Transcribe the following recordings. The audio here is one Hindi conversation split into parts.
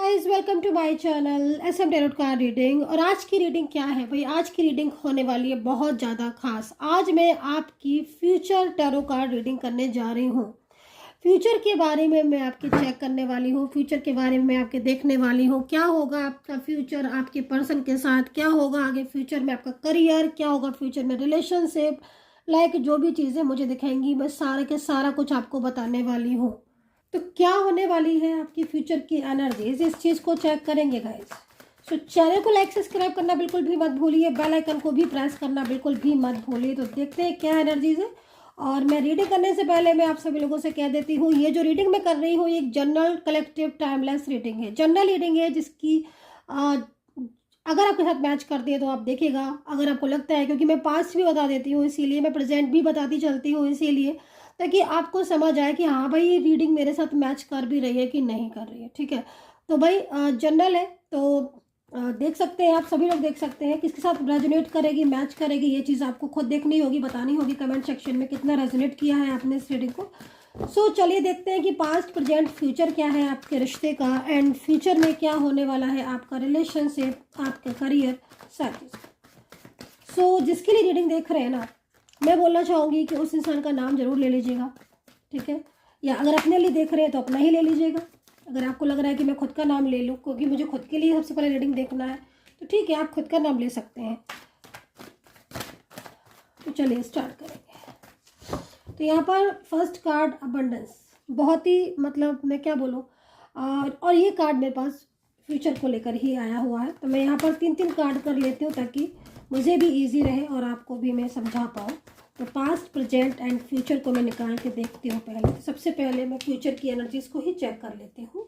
Guys, welcome to my channel SM tarot card reading. और आज की रीडिंग क्या है भाई? आज की रीडिंग होने वाली है बहुत ज़्यादा खास। आज मैं आपकी फ्यूचर टैरो कार्ड रीडिंग करने जा रही हूँ। फ्यूचर के बारे में मैं आपके चेक करने वाली हूँ। फ्यूचर के बारे में मैं आपके देखने वाली हूँ। क्या होगा आपका फ्यूचर आपके पर्सन के साथ, क्या होगा आगे फ्यूचर में आपका करियर, क्या होगा फ्यूचर में रिलेशनशिप, लाइक जो भी चीज़ें मुझे दिखाएंगी मैं सारे के सारा कुछ आपको बताने वाली हूँ। तो क्या होने वाली है आपकी फ्यूचर की एनर्जीज, इस चीज़ को चेक करेंगे गाइस। सो चैनल को लाइक सब्सक्राइब करना बिल्कुल भी मत भूलिए, बेल आइकन को भी प्रेस करना बिल्कुल भी मत भूलिए। तो देखते हैं क्या एनर्जीज है। और मैं रीडिंग करने से पहले मैं आप सभी लोगों से कह देती हूँ, ये जो रीडिंग मैं कर रही हूँ ये एक जनरल कलेक्टिव टाइमलेस रीडिंग है। जनरल रीडिंग है जिसकी अगर आपके साथ मैच करती है तो आप देखिएगा। अगर आपको लगता है, क्योंकि मैं पास्ट भी बता देती हूँ इसीलिए, मैं प्रेजेंट भी बताती चलती हूँ इसीलिए, ताकि आपको समझ आए कि हाँ भाई ये रीडिंग मेरे साथ मैच कर भी रही है कि नहीं कर रही है। ठीक है, तो भाई जनरल है तो देख सकते हैं, आप सभी लोग देख सकते हैं किसके साथ रेजोनेट करेगी, मैच करेगी। ये चीज़ आपको खुद देखनी होगी, बतानी होगी कमेंट सेक्शन में कितना रेजोनेट किया है आपने इस रीडिंग को। सो चलिए देखते हैं कि पास्ट प्रेजेंट फ्यूचर क्या है आपके रिश्ते का, एंड फ्यूचर में क्या होने वाला है आपका रिलेशनशिप, आपका करियर, सारी चीज़। सो जिसके लिए रीडिंग देख रहे हैं ना, मैं बोलना चाहूँगी कि उस इंसान का नाम जरूर ले लीजिएगा। ठीक है, या अगर अपने लिए देख रहे हैं तो अपना ही ले लीजिएगा। अगर आपको लग रहा है कि मैं खुद का नाम ले लूँ क्योंकि मुझे खुद के लिए सबसे पहले रीडिंग देखना है, तो ठीक है, आप खुद का नाम ले सकते हैं। तो चलिए स्टार्ट करेंगे। तो यहाँ पर फर्स्ट कार्ड अबंडेंस, बहुत ही मतलब मैं क्या बोलूँ, और ये कार्ड मेरे पास फ्यूचर को लेकर ही आया हुआ है। तो मैं यहाँ पर 3-3 कार्ड कर लेती हूँ ताकि मुझे भी इजी रहे और आपको भी मैं समझा पाऊँ। तो पास्ट प्रेजेंट एंड फ्यूचर को मैं निकाल के देखती हूँ पहले। तो सबसे पहले मैं फ्यूचर की एनर्जीज को ही चेक कर लेती हूँ।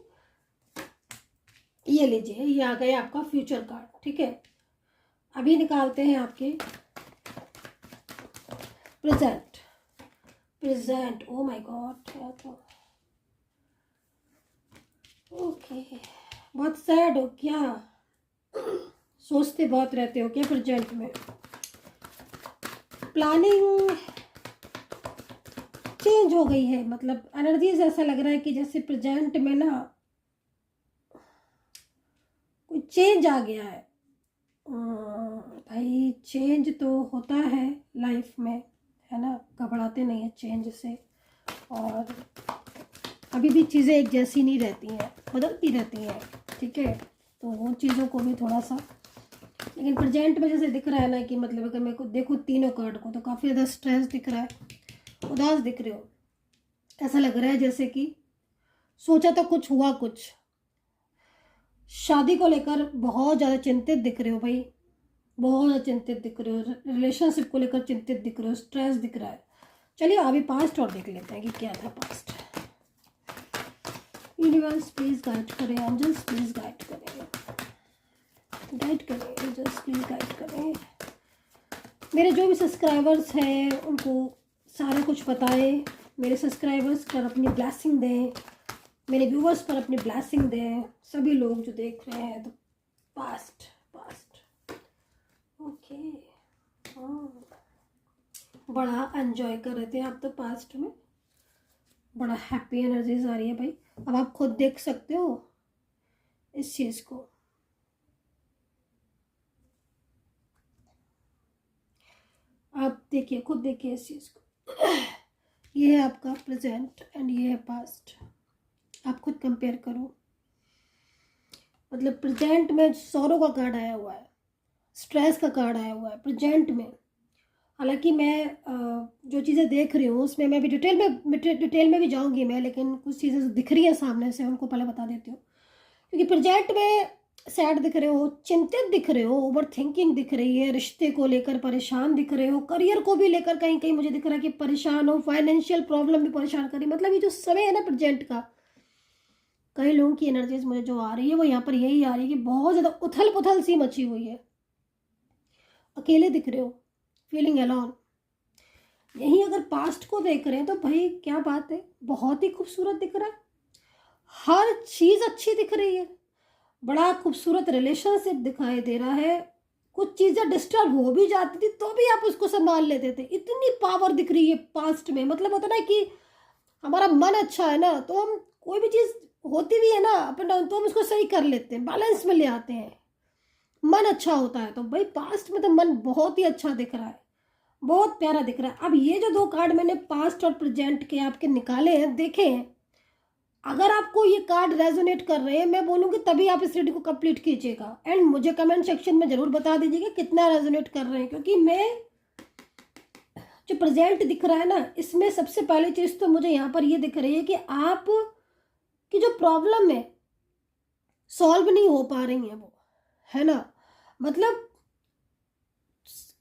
ये लीजिए, ये आ गया आपका फ्यूचर कार्ड। ठीक है, अभी निकालते हैं आपके present. Present, oh my God, तो ओके, बहुत सैड हो क्या? सोचते बहुत रहते हो क्या प्रेजेंट में? प्लानिंग चेंज हो गई है, मतलब एनर्जीज ऐसा लग रहा है कि जैसे प्रेजेंट में ना कोई चेंज आ गया है। भाई चेंज तो होता है लाइफ में, है ना, घबराते नहीं है चेंज से। और अभी भी चीज़ें एक जैसी नहीं रहती हैं, बदलती रहती हैं। ठीक है, तो वो चीज़ों को भी थोड़ा सा, लेकिन प्रेजेंट में जैसे दिख रहा है ना कि मतलब अगर मैं को देखूँ तीनों कार्ड को तो काफ़ी ज़्यादा स्ट्रेस दिख रहा है, उदास दिख रहे हो। ऐसा लग रहा है जैसे कि सोचा तो कुछ हुआ कुछ। शादी को लेकर बहुत ज़्यादा चिंतित दिख रहे हो भाई, बहुत ज़्यादा चिंतित दिख रहे हो। रिलेशनशिप को लेकर चिंतित दिख रहे हो, स्ट्रेस दिख रहा है। चलिए अभी पास्ट और देख लेते हैं कि क्या था पास्ट। यूनिवर्स प्लीज गाइड करें, एंजल्स प्लीज गाइड करें, गाइड करें, एंजल्स प्लीज गाइड करें। मेरे जो भी सब्सक्राइबर्स हैं उनको सारा कुछ बताएं। मेरे सब्सक्राइबर्स पर अपनी ब्लेसिंग दें, मेरे व्यूवर्स पर अपनी ब्लेसिंग दें, सभी लोग जो देख रहे हैं। तो पास्ट पास्ट ओके, हाँ, बड़ा एंजॉय कर रहे थे आप तो पास्ट में, बड़ा हैप्पी एनर्जीज आ रही है भाई। अब आप खुद देख सकते हो इस चीज़ को। आप देखिए, खुद देखिए इस चीज़ को। ये है आपका प्रेजेंट एंड ये है पास्ट। आप खुद कंपेयर करो। मतलब प्रेजेंट में सौरों का कार्ड आया हुआ है, स्ट्रेस का कार्ड आया हुआ है प्रेजेंट में। हालांकि मैं जो चीज़ें देख रही हूँ उसमें मैं भी डिटेल में भी जाऊँगी मैं, लेकिन कुछ चीज़ें दिख रही हैं सामने से, उनको पहले बता देती हूँ। क्योंकि प्रेजेंट में सैड दिख रहे हो, चिंतित दिख रहे हो, ओवर थिंकिंग दिख रही है, रिश्ते को लेकर परेशान दिख रहे हो, करियर को भी लेकर कहीं कहीं मुझे दिख रहा है कि परेशान हो, फाइनेंशियल प्रॉब्लम भी परेशान करी। मतलब ये जो समय है ना प्रेजेंट का, कई लोगों की एनर्जीज मुझे जो आ रही है वो यहाँ पर यही आ रही है कि बहुत ज़्यादा उथल पुथल सी मची हुई है। अकेले दिख रहे हो, फीलिंग अलॉन। यहीं अगर पास्ट को देख रहे हैं तो भाई क्या बात है, बहुत ही खूबसूरत दिख रहा है, हर चीज़ अच्छी दिख रही है, बड़ा खूबसूरत रिलेशनशिप दिखाई दे रहा है। कुछ चीज़ें डिस्टर्ब हो भी जाती थी तो भी आप उसको संभाल लेते थे, इतनी पावर दिख रही है पास्ट में। मतलब होता ना कि हमारा मन अच्छा है ना तो हम कोई भी चीज़ होती भी है ना अप एंड डाउन, तो हम उसको सही कर लेते हैं, बैलेंस में ले आते हैं, मन अच्छा होता है। तो भाई पास्ट में तो मन बहुत ही अच्छा दिख रहा है, बहुत प्यारा दिख रहा है। अब ये जो 2 कार्ड मैंने पास्ट और प्रेजेंट के आपके निकाले हैं, देखे हैं, अगर आपको ये कार्ड रेजोनेट कर रहे हैं, मैं बोलूँगी तभी आप इस रीडिंग को कंप्लीट कीजिएगा। एंड मुझे कमेंट सेक्शन में ज़रूर बता दीजिएगा कितना रेजोनेट कर रहे हैं, क्योंकि मैं जो प्रेजेंट दिख रहा है ना, इसमें सबसे पहली चीज़ तो मुझे यहाँ पर ये दिख रही है कि आप की जो प्रॉब्लम है सॉल्व नहीं हो पा रही है वो, है ना। मतलब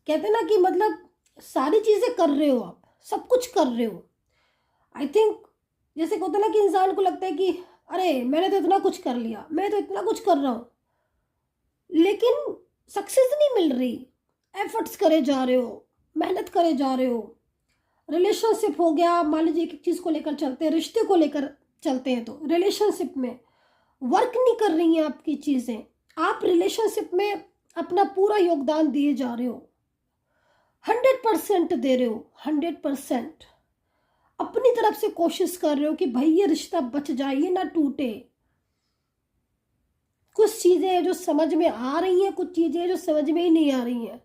कहते हैं ना कि मतलब सारी चीज़ें कर रहे हो आप, सब कुछ कर रहे हो। आई थिंक जैसे होता है ना कि इंसान को लगता है कि अरे मैंने तो इतना कुछ कर लिया, मैं तो इतना कुछ कर रहा हूँ, लेकिन सक्सेस नहीं मिल रही। एफर्ट्स करे जा रहे हो, मेहनत करे जा रहे हो, रिलेशनशिप हो गया, मान लीजिए एक चीज़ को लेकर चलते हैं, रिश्ते को लेकर चलते हैं, तो रिलेशनशिप में वर्क नहीं कर रही हैं आपकी चीज़ें। आप रिलेशनशिप में अपना पूरा योगदान दिए जा रहे हो, 100% दे रहे हो, 100% अपनी तरफ से कोशिश कर रहे हो कि भाई ये रिश्ता बच जाए, ये ना टूटे। कुछ चीज़ें जो समझ में आ रही हैं, कुछ चीज़ें जो समझ में ही नहीं आ रही हैं।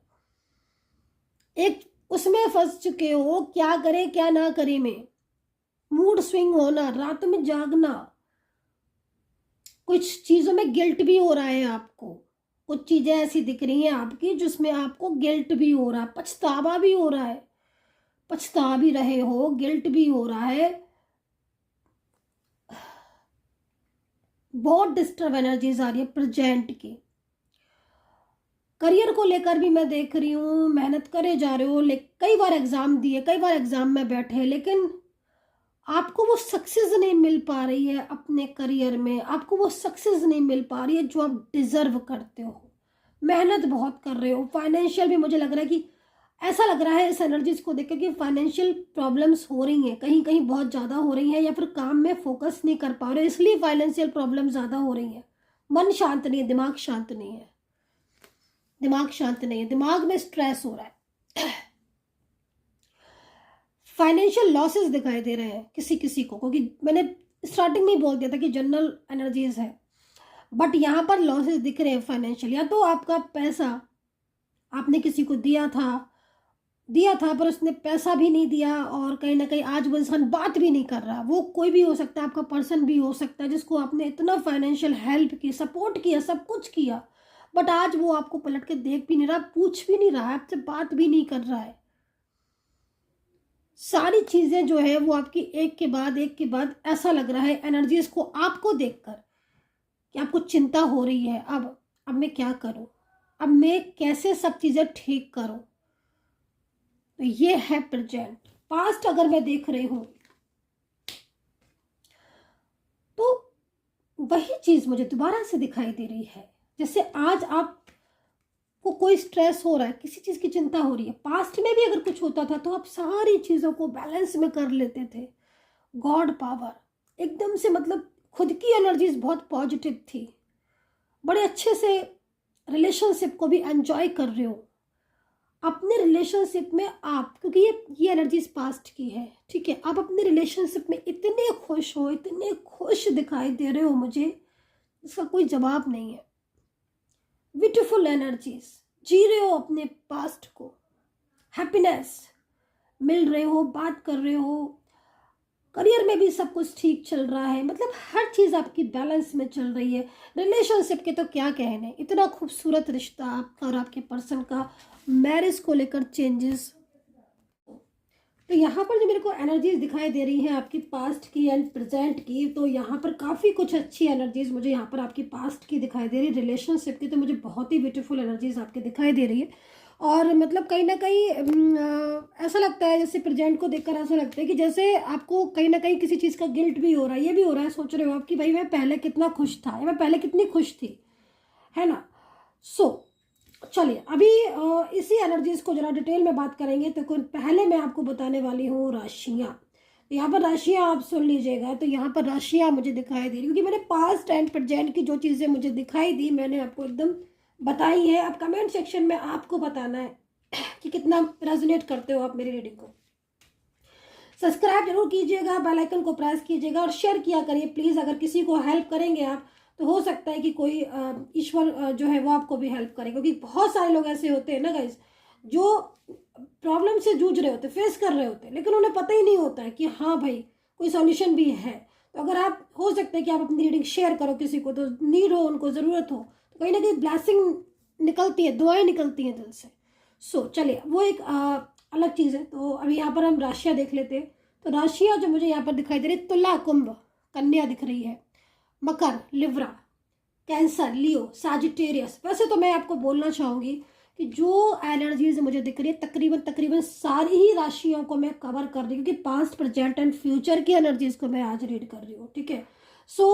एक उसमें फंस चुके हो, क्या करे क्या ना करे में, मूड स्विंग होना, रात में जागना, कुछ चीज़ों में गिल्ट भी हो रहा है आपको, कुछ चीज़ें ऐसी दिख रही हैं आपकी जिसमें आपको गिल्ट भी हो रहा है, पछतावा भी हो रहा है, पछता भी रहे हो, गिल्ट भी हो रहा है। बहुत डिस्टर्ब एनर्जीज आ रही है प्रेजेंट की। करियर को लेकर भी मैं देख रही हूँ, मेहनत करे जा रहे हो, कई बार एग्जाम दिए, कई बार एग्जाम में बैठे, लेकिन आपको वो सक्सेस नहीं मिल पा रही है अपने करियर में, आपको वो सक्सेस नहीं मिल पा रही है जो आप डिजर्व करते हो। मेहनत बहुत कर रहे हो, फाइनेंशियल भी मुझे लग रहा है कि ऐसा लग रहा है इस एनर्जीज को देख के कि फाइनेंशियल प्रॉब्लम्स हो रही हैं, कहीं कहीं बहुत ज़्यादा हो रही हैं, या फिर काम में फोकस नहीं कर पा रहे हो, इसलिए फाइनेंशियल प्रॉब्लम ज़्यादा हो रही हैं। मन शांत नहीं है, दिमाग शांत नहीं है, दिमाग शांत नहीं है, दिमाग में स्ट्रेस हो रहा है। फाइनेंशियल लॉसेस दिखाई दे रहे हैं किसी किसी को, क्योंकि मैंने स्टार्टिंग में ही बोल दिया था कि जनरल एनर्जीज है, बट यहाँ पर लॉसेस दिख रहे हैं फाइनेंशियल। या तो आपका पैसा आपने किसी को दिया था पर उसने पैसा भी नहीं दिया, और कहीं ना कहीं आज वो इंसान बात भी नहीं कर रहा। वो कोई भी हो सकता है, आपका पर्सन भी हो सकता है जिसको आपने इतना फाइनेंशियल हेल्प की, सपोर्ट किया, सब कुछ किया, बट आज वो आपको पलट के देख भी नहीं रहा, पूछ भी नहीं रहा है, आपसे बात भी नहीं कर रहा है। सारी चीज़ें जो है वो आपकी एक के बाद ऐसा लग रहा है एनर्जीज को आपको देखकर कि आपको चिंता हो रही है। अब मैं क्या करूं, अब मैं कैसे सब चीज़ें ठीक करूं। तो ये है प्रेजेंट। पास्ट अगर मैं देख रही हूं तो वही चीज़ मुझे दोबारा से दिखाई दे रही है। जैसे आज आपको कोई स्ट्रेस हो रहा है, किसी चीज़ की चिंता हो रही है, पास्ट में भी अगर कुछ होता था तो आप सारी चीज़ों को बैलेंस में कर लेते थे। गॉड पावर एकदम से, मतलब खुद की एनर्जीज बहुत पॉजिटिव थी, बड़े अच्छे से रिलेशनशिप को भी एंजॉय कर रहे हो। अपने रिलेशनशिप में आप, क्योंकि ये एनर्जीज पास्ट की है, ठीक है, आप अपने रिलेशनशिप में इतने खुश हो, इतने खुश दिखाई दे रहे हो मुझे, इसका कोई जवाब नहीं है। ब्यूटीफुल एनर्जीज, जी रहे हो अपने पास्ट को, हैप्पीनेस मिल रहे हो, बात कर रहे हो, करियर में भी सब कुछ ठीक चल रहा है, मतलब हर चीज़ आपकी बैलेंस में चल रही है। रिलेशनशिप के तो क्या कहने, इतना खूबसूरत रिश्ता आपका और आपके पर्सन का, मैरिज को लेकर चेंजेस। तो यहाँ पर जो मेरे को एनर्जीज दिखाई दे रही हैं आपकी पास्ट की एंड प्रेजेंट की, तो यहाँ पर काफ़ी कुछ अच्छी एनर्जीज मुझे यहाँ पर आपकी पास्ट की दिखाई दे रही है। रिलेशनशिप की तो मुझे बहुत ही ब्यूटीफुल एनर्जीज आपके दिखाई दे रही है, और मतलब कहीं ना कहीं ऐसा लगता है, जैसे प्रेजेंट को देखकर ऐसा लगता है कि जैसे आपको कहीं ना कहीं किसी चीज़ का गिल्ट भी हो रहा है, ये भी हो रहा है, सोच रहे हो आप कि भाई मैं पहले कितना खुश था, या मैं पहले कितनी खुश थी, है ना। चलिए अभी इसी एनर्जीज को जरा डिटेल में बात करेंगे। तो पहले मैं आपको बताने वाली हूँ राशियाँ। यहाँ पर राशियाँ आप सुन लीजिएगा। तो यहाँ पर राशियाँ मुझे दिखाई दे रही, क्योंकि मैंने पास्ट एंड प्रेजेंट की जो चीज़ें मुझे दिखाई दी मैंने आपको एकदम बताई है। अब कमेंट सेक्शन में आपको बताना है कि कितना रेजोनेट करते हो आप मेरी रीडिंग को। सब्सक्राइब जरूर कीजिएगा, बेल आइकन को प्रेस कीजिएगा और शेयर किया करिए प्लीज़। अगर किसी को हेल्प करेंगे आप तो हो सकता है कि कोई ईश्वर जो है वो आपको भी हेल्प करे, क्योंकि बहुत सारे लोग ऐसे होते हैं ना गाइस, जो प्रॉब्लम से जूझ रहे होते, फेस कर रहे होते, लेकिन उन्हें पता ही नहीं होता है कि हाँ भाई कोई सॉल्यूशन भी है। तो अगर आप, हो सकता है कि आप अपनी रीडिंग शेयर करो किसी को, तो नीड हो, उनको ज़रूरत हो, तो कहीं ना कहीं ब्लेसिंग निकलती है, दुआएं निकलती हैं दिल से। चलिए वो एक अलग चीज़ है। तो अभी यहाँ पर हम राशियाँ देख लेते हैं। तो राशियाँ जो मुझे यहाँ पर दिखाई दे रही है, तुला, कुंभ, कन्या दिख रही है, मकर, लिब्रा, कैंसर, लियो, साजिटेरियस। वैसे तो मैं आपको बोलना चाहूँगी कि जो एनर्जीज मुझे दिख रही है तकरीबन सारी ही राशियों को मैं कवर कर रही हूँ, क्योंकि पास्ट, प्रेजेंट एंड फ्यूचर की एनर्जीज को मैं आज रीड कर रही हूँ, ठीक है।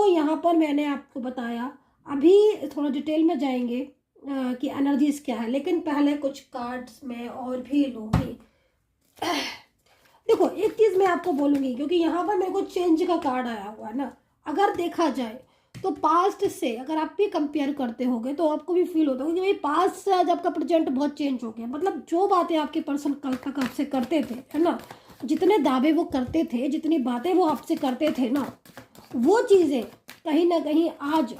यहाँ पर मैंने आपको बताया, अभी थोड़ा डिटेल में जाएंगे कि एनर्जीज क्या है, लेकिन पहले कुछ कार्ड्स मैं और भी लूँगी। देखो एक चीज़ मैं आपको बोलूँगी, क्योंकि यहाँ पर मेरे को चेंज का कार्ड आया हुआ है ना। अगर देखा जाए तो पास्ट से अगर आप भी कंपेयर करते होगे तो आपको भी फील होता होगा कि भाई पास्ट से आज आपका प्रेजेंट बहुत चेंज हो गया। मतलब जो बातें आपके पर्सन कल तक आपसे करते थे, है ना, जितने दावे वो करते थे, जितनी बातें वो आपसे करते थे ना, वो चीज़ें कहीं ना कहीं आज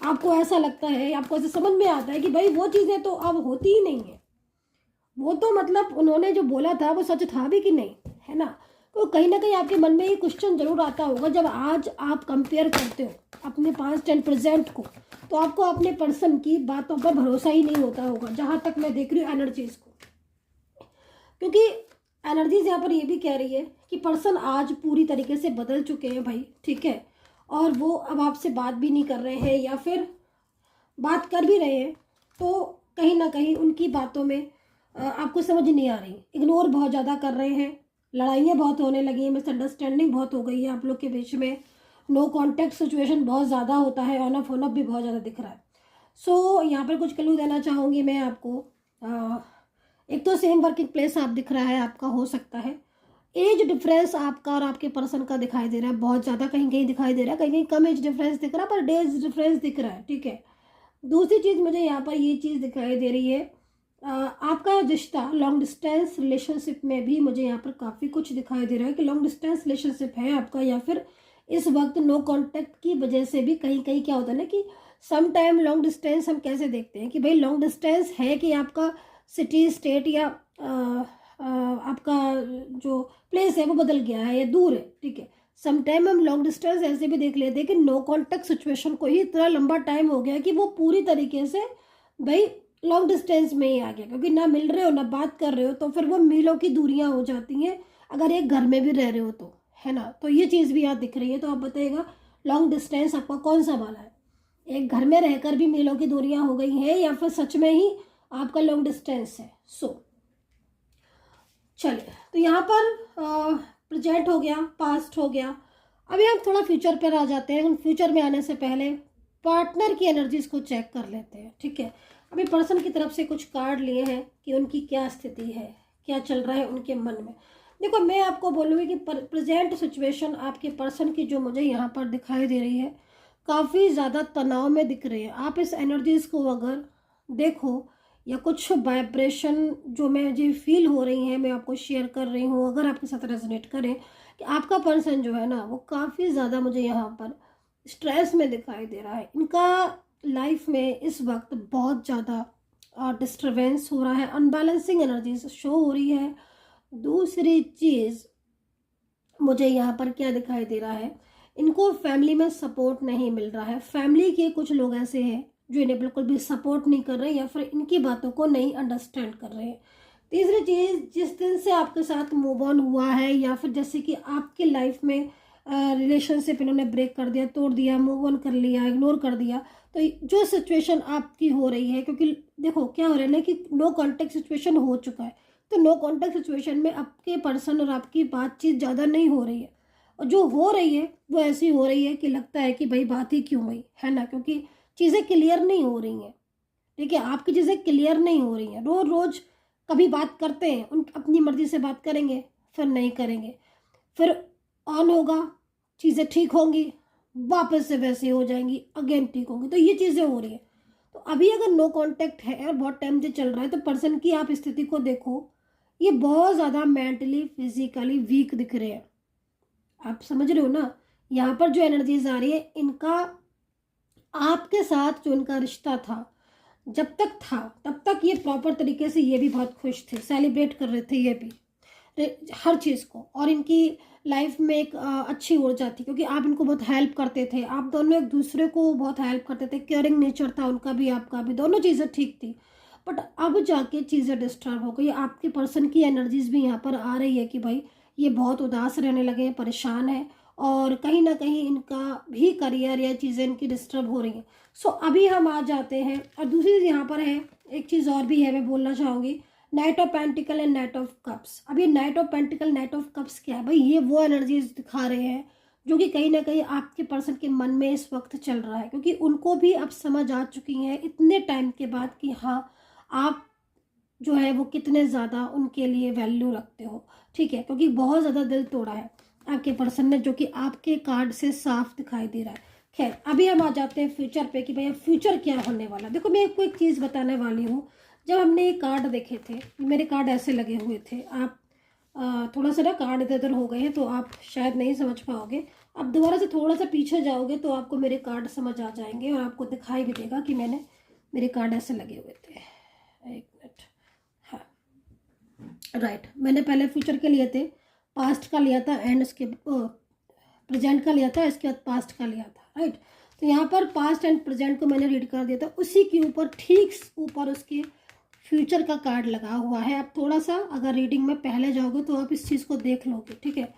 आपको ऐसा लगता है, आपको ऐसे समझ में आता है कि भाई वो चीज़ें तो अब होती ही नहीं है। वो तो मतलब उन्होंने जो बोला था वो सच था भी कि नहीं, है ना। तो कहीं ना कहीं आपके मन में ये क्वेश्चन जरूर आता होगा जब आज आप कंपेयर करते हो अपने पास्ट एंड प्रेजेंट को, तो आपको अपने पर्सन की बातों पर भरोसा ही नहीं होता होगा, जहाँ तक मैं देख रही हूँ एनर्जीज को। क्योंकि एनर्जीज यहाँ पर ये भी कह रही है कि पर्सन आज पूरी तरीके से बदल चुके हैं भाई, ठीक है, और वो अब आपसे बात भी नहीं कर रहे हैं, या फिर बात कर भी रहे हैं तो कहीं ना कहीं उनकी बातों में आपको समझ नहीं आ रही, इग्नोर बहुत ज़्यादा कर रहे हैं, लड़ाइयाँ बहुत होने लगी हैं, मिसअंडरस्टैंडिंग बहुत हो गई है आप लोग के बीच में, नो कांटेक्ट सिचुएशन बहुत ज़्यादा होता है, ऑन ऑफ भी बहुत ज़्यादा दिख रहा है। यहाँ पर कुछ क्लू देना चाहूँगी मैं आपको। एक तो सेम वर्किंग प्लेस आप दिख रहा है आपका, हो सकता है एज डिफरेंस आपका और आपके पर्सन का दिखाई दे रहा है बहुत ज़्यादा, कहीं कहीं दिखाई दे रहा है, कहीं कहीं कम एज डिफरेंस दिख रहा है, पर डेज डिफरेंस दिख रहा है, ठीक है। दूसरी चीज़ मुझे यहाँ पर ये चीज़ दिखाई दे रही है, आपका रिश्ता लॉन्ग डिस्टेंस रिलेशनशिप में भी मुझे यहाँ पर काफ़ी कुछ दिखाई दे रहा है कि लॉन्ग डिस्टेंस रिलेशनशिप है आपका, या फिर इस वक्त नो कांटेक्ट की वजह से भी कहीं कहीं क्या होता है ना कि सम टाइम लॉन्ग डिस्टेंस हम कैसे देखते हैं कि भाई लॉन्ग डिस्टेंस है कि आपका सिटी, स्टेट या आपका जो प्लेस है वो बदल गया है या दूर है, ठीक है। सम टाइम हम लॉन्ग डिस्टेंस ऐसे भी देख लेते हैं कि नो कांटेक्ट सिचुएशन को ही इतना लंबा टाइम हो गया कि वो पूरी तरीके से भाई लॉन्ग डिस्टेंस में ही आ गया, क्योंकि ना मिल रहे हो ना बात कर रहे हो, तो फिर वो मीलों की दूरियां हो जाती हैं अगर एक घर में भी रह रहे हो तो, है ना। तो ये चीज़ भी याद दिख रही है। तो आप बताइएगा लॉन्ग डिस्टेंस आपका कौन सा वाला है, एक घर में रहकर भी मीलों की दूरियां हो गई हैं, या फिर सच में ही आपका लॉन्ग डिस्टेंस है। चलिए, तो यहाँ पर प्रेजेंट हो गया, पास्ट हो गया, अभी हम थोड़ा फ्यूचर पर आ जाते हैं। फ्यूचर में आने से पहले पार्टनर की एनर्जीज को चेक कर लेते हैं, ठीक है। अभी पर्सन की तरफ से कुछ कार्ड लिए हैं कि उनकी क्या स्थिति है, क्या चल रहा है उनके मन में। देखो मैं आपको बोलूँगी कि प्रेजेंट सिचुएशन आपके पर्सन की जो मुझे यहाँ पर दिखाई दे रही है, काफ़ी ज़्यादा तनाव में दिख रही है। आप इस एनर्जीज को अगर देखो, या कुछ वाइब्रेशन जो मुझे फील हो रही हैं मैं आपको शेयर कर रही हूँ, अगर आपके साथ रेजोनेट करें कि आपका पर्सन जो है ना वो काफ़ी ज़्यादा मुझे यहाँ पर स्ट्रेस में दिखाई दे रहा है। इनका लाइफ में इस वक्त बहुत ज़्यादा डिस्टर्बेंस हो रहा है, अनबैलेंसिंग एनर्जीज शो हो रही है। दूसरी चीज़ मुझे यहाँ पर क्या दिखाई दे रहा है, इनको फैमिली में सपोर्ट नहीं मिल रहा है। फैमिली के कुछ लोग ऐसे हैं जो इन्हें बिल्कुल भी सपोर्ट नहीं कर रहे, या फिर इनकी बातों को नहीं अंडरस्टैंड कर रहे हैं। तीसरी चीज़, जिस दिन से आपके साथ मूव ऑन हुआ है, या फिर जैसे कि आपकी लाइफ में रिलेशनशिप इन्होंने ब्रेक कर दिया, तोड़ दिया, मूव ऑन कर लिया, इग्नोर कर दिया, तो जो सिचुएशन आपकी हो रही है, क्योंकि देखो क्या हो रहा है ना कि नो कॉन्टेक्ट सिचुएशन हो चुका है, तो नो कॉन्टेक्ट सिचुएशन में आपके पर्सन और आपकी बातचीत ज़्यादा नहीं हो रही है, और जो हो रही है वो ऐसी हो रही है कि लगता है कि भाई बात ही क्यों हुई, है ना, क्योंकि चीज़ें क्लियर नहीं हो रही हैं, ठीक है। आपकी चीज़ें क्लियर नहीं हो रही हैं, रोज़ रोज़ कभी बात करते हैं, उन अपनी मर्जी से बात करेंगे, फिर नहीं करेंगे, फिर ऑन होगा, चीज़ें ठीक होंगी, वापस से वैसे हो जाएंगी, अगेन ठीक होंगी, तो ये चीज़ें हो रही है। तो अभी अगर नो कांटेक्ट है और बहुत टाइम से चल रहा है, तो पर्सन की आप स्थिति को देखो, ये बहुत ज़्यादा मेंटली फिजिकली वीक दिख रहे हैं। आप समझ रहे हो ना, यहाँ पर जो एनर्जीज आ रही है इनका आपके साथ जो इनका रिश्ता था, जब तक था तब तक ये प्रॉपर तरीके से ये भी बहुत खुश थे, सेलिब्रेट कर रहे थे ये भी हर चीज़ को, और इनकी लाइफ में एक अच्छी ऊर्जा थी क्योंकि आप इनको बहुत हेल्प करते थे, आप दोनों एक दूसरे को बहुत हेल्प करते थे, केयरिंग नेचर था उनका भी आपका भी, दोनों चीज़ें ठीक थी। बट अब जाके चीज़ें डिस्टर्ब हो गई, आपके पर्सन की एनर्जीज भी यहाँ पर आ रही है कि भाई ये बहुत उदास रहने लगे हैं, परेशान है, और कहीं ना कहीं इनका भी करियर या चीज़ें इनकी डिस्टर्ब हो रही हैं। सो अभी हम आ जाते हैं, और दूसरी चीज़ यहाँ पर है, एक चीज़ और भी है मैं बोलना चाहूँगी, night of pentacle and night of cups. अब ये night of pentacle night of cups क्या है भाई, ये वो एनर्जीज दिखा रहे हैं जो कि कहीं ना कहीं आपके पर्सन के मन में इस वक्त चल रहा है, क्योंकि उनको भी अब समझ आ चुकी है इतने टाइम के बाद कि हाँ आप जो है वो कितने ज़्यादा उनके लिए वैल्यू रखते हो, ठीक है, क्योंकि बहुत ज़्यादा दिल तोड़ा है आपके पर्सन ने, जो कि आपके कार्ड से साफ दिखाई दे रहा है। खैर अभी हम आ जाते हैं फ्यूचर पे कि भैया फ्यूचर क्या होने वाला। देखो मैं आपको एक चीज़ बताने वाली हूँ, जब हमने ये कार्ड देखे थे, मेरे कार्ड ऐसे लगे हुए थे, आप थोड़ा सा ना कार्ड इधर उधर हो गए हैं तो आप शायद नहीं समझ पाओगे, आप दोबारा से थोड़ा सा पीछे जाओगे तो आपको मेरे कार्ड समझ आ जाएंगे और आपको दिखाई भी देगा कि मेरे कार्ड ऐसे लगे हुए थे। एक मिनट, हाँ राइट, मैंने पहले फ्यूचर के लिए थे, पास्ट का लिया था एंड उसके प्रेजेंट का लिया था, इसके बाद पास्ट का लिया था, राइट। तो यहाँ पर पास्ट एंड प्रेजेंट को मैंने रीड कर दिया था, उसी के ऊपर ठीक ऊपर उसके फ्यूचर का कार्ड लगा हुआ है। आप थोड़ा सा अगर रीडिंग में पहले जाओगे तो आप इस चीज़ को देख लोगे, ठीक है।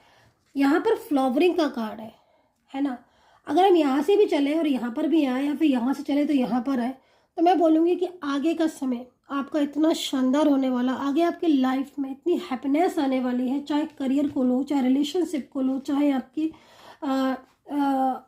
यहाँ पर फ्लावरिंग का कार्ड है ना। अगर हम यहाँ से भी चले और यहाँ पर भी आए या फिर यहाँ से चले तो यहाँ पर आए, तो मैं बोलूँगी कि आगे का समय आपका इतना शानदार होने वाला, आगे आपकी लाइफ में इतनी हैप्पीनेस आने वाली है, चाहे करियर को लो, चाहे रिलेशनशिप को लो, चाहे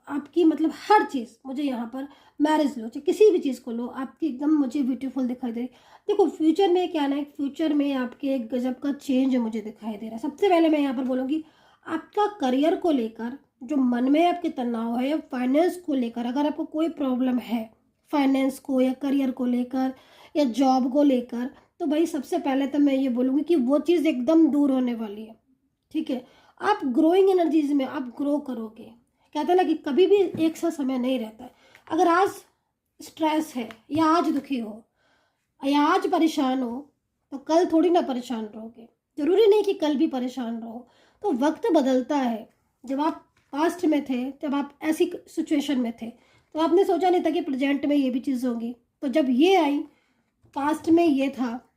आपकी मतलब हर चीज़, मुझे यहाँ पर मैरिज लो, चाहे किसी भी चीज़ को लो, आपकी एकदम मुझे ब्यूटीफुल दिखाई दे रही। देखो फ्यूचर में क्या ना, फ्यूचर में आपके एक गजब का चेंज मुझे दिखाई दे रहा है। सबसे पहले मैं यहाँ पर बोलूँगी आपका करियर को लेकर जो मन में आपके तनाव है, या फाइनेंस को लेकर अगर आपको कोई प्रॉब्लम है, फाइनेंस को या करियर को लेकर या जॉब को लेकर, तो भाई सबसे पहले तो मैं ये बोलूँगी कि वो चीज़ एकदम दूर होने वाली है, ठीक है। आप ग्रोइंग एनर्जीज में आप ग्रो करोगे। कहते हैं ना कि कभी भी एक सा समय नहीं रहता है। अगर आज स्ट्रेस है या आज दुखी हो या आज परेशान हो तो कल थोड़ी ना परेशान रहोगे, ज़रूरी नहीं कि कल भी परेशान रहो। तो वक्त बदलता है। जब आप पास्ट में थे, जब आप ऐसी सिचुएशन में थे तो आपने सोचा नहीं था कि प्रेजेंट में ये भी चीज़ होगी। तो जब ये आई, पास्ट में ये था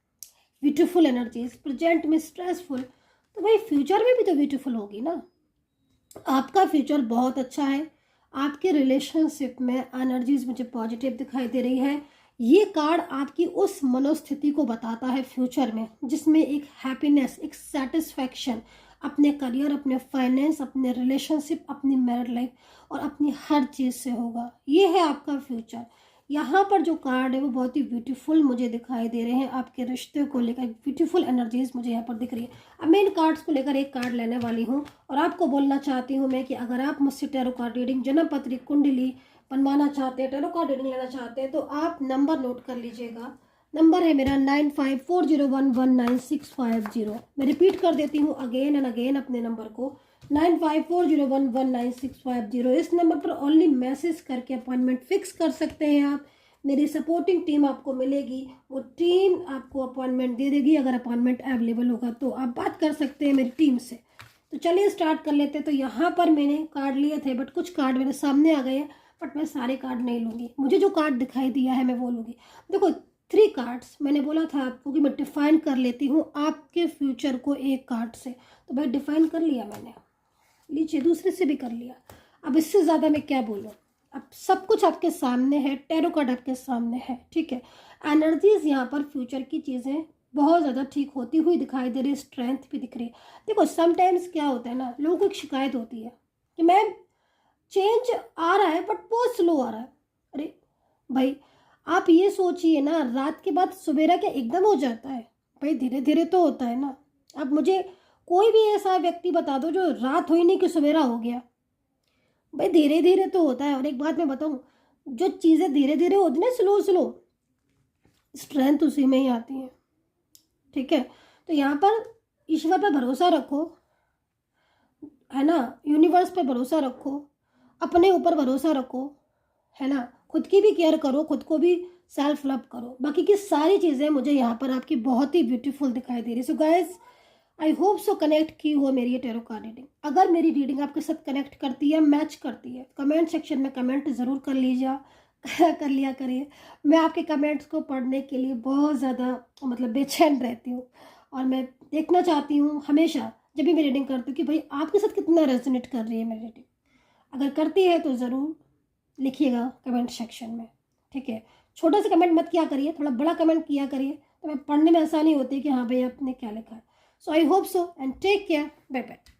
ब्यूटीफुल एनर्जीज, प्रेजेंट में स्ट्रेसफुल, तो भाई फ्यूचर में भी तो ब्यूटीफुल होगी ना। आपका फ्यूचर बहुत अच्छा है। आपके रिलेशनशिप में एनर्जीज मुझे पॉजिटिव दिखाई दे रही है। ये कार्ड आपकी उस मनोस्थिति को बताता है फ्यूचर में जिसमें एक हैप्पीनेस, एक सेटिस्फैक्शन अपने करियर, अपने फाइनेंस, अपने रिलेशनशिप, अपनी मैरिड लाइफ और अपनी हर चीज़ से होगा। ये है आपका फ्यूचर। यहाँ पर जो कार्ड है वो बहुत ही ब्यूटीफुल मुझे दिखाई दे रहे हैं। आपके रिश्ते को लेकर ब्यूटीफुल एनर्जीज मुझे यहाँ पर दिख रही है। अब मैं इन कार्ड्स को लेकर एक कार्ड लेने वाली हूँ और आपको बोलना चाहती हूँ मैं कि अगर आप मुझसे टैरो कार्ड रीडिंग, जन्म पत्री, कुंडली बनवाना चाहते हैं, टैरो कार्ड रीडिंग लेना चाहते हैं, तो आप नंबर नोट कर लीजिएगा। नंबर है मेरा 9540119650। मैं रिपीट कर देती हूँ अगेन एंड अगेन अपने नंबर को, 9540119650। इस नंबर पर ओनली मैसेज करके अपॉइंटमेंट फिक्स कर सकते हैं आप। मेरी सपोर्टिंग टीम आपको मिलेगी, वो टीम आपको अपॉइंटमेंट दे देगी। अगर अपॉइंटमेंट अवेलेबल होगा तो आप बात कर सकते हैं मेरी टीम से। तो चलिए स्टार्ट कर लेते हैं। तो यहाँ पर मैंने कार्ड लिए थे बट कुछ कार्ड मेरे सामने आ गए हैं, बट मैं सारे कार्ड नहीं लूँगी। मुझे जो कार्ड दिखाई दिया है मैं वो लूँगी। देखो 3 कार्ड्स मैंने बोला था आपको कि मैं डिफाइन कर लेती हूँ आपके फ्यूचर को एक कार्ड से। तो भाई डिफाइन कर लिया मैंने, लीजिए दूसरे से भी कर लिया। अब इससे ज़्यादा मैं क्या बोलूँ, अब सब कुछ आपके सामने है, टैरो कार्ड आपके सामने है, ठीक है। एनर्जीज यहाँ पर फ्यूचर की चीज़ें बहुत ज़्यादा ठीक होती हुई दिखाई दे रही है, स्ट्रेंथ भी दिख रही है। देखो समटाइम्स क्या होता है ना, लोगों को एक शिकायत होती है कि मैम चेंज आ रहा है बट बहुत स्लो आ रहा है। अरे भाई आप ये सोचिए ना, रात के बाद सवेरा क्या एकदम हो जाता है? भाई धीरे धीरे तो होता है ना। अब मुझे कोई भी ऐसा व्यक्ति बता दो जो रात हुई नहीं कि सवेरा हो गया। भाई धीरे धीरे तो होता है। और एक बात मैं बताऊं, जो चीज़ें धीरे धीरे होती है ना, स्लो स्लो, स्ट्रेंथ उसी में ही आती है, ठीक है। तो यहाँ पर ईश्वर पर भरोसा रखो, है ना, यूनिवर्स पर भरोसा रखो, अपने ऊपर भरोसा रखो, है ना, खुद की भी केयर करो, खुद को भी सेल्फ लव करो। बाकी की सारी चीज़ें मुझे यहाँ पर आपकी बहुत ही ब्यूटीफुल दिखाई दे रही। सो गाइज, आई होप सो कनेक्ट की हो मेरी ये टैरो कार्ड रीडिंग। अगर मेरी रीडिंग आपके साथ कनेक्ट करती है, मैच करती है, कमेंट सेक्शन में कमेंट ज़रूर कर लीजिए कर लिया करिए। मैं आपके कमेंट्स को पढ़ने के लिए बहुत ज़्यादा मतलब बेचैन रहती हूँ, और मैं देखना चाहती हूँ हमेशा जब भी मैं रीडिंग करती हूँ कि भाई आपके साथ कितना रेजोनेट कर रही है मेरी रीडिंग। अगर करती है तो ज़रूर लिखिएगा कमेंट सेक्शन में, ठीक है। छोटा सा कमेंट मत किया करिए, थोड़ा बड़ा कमेंट किया करिए, तो मैं पढ़ने में आसानी होती है कि हाँ भाई आपने क्या लिखा है। So I hope so and take care, bye bye.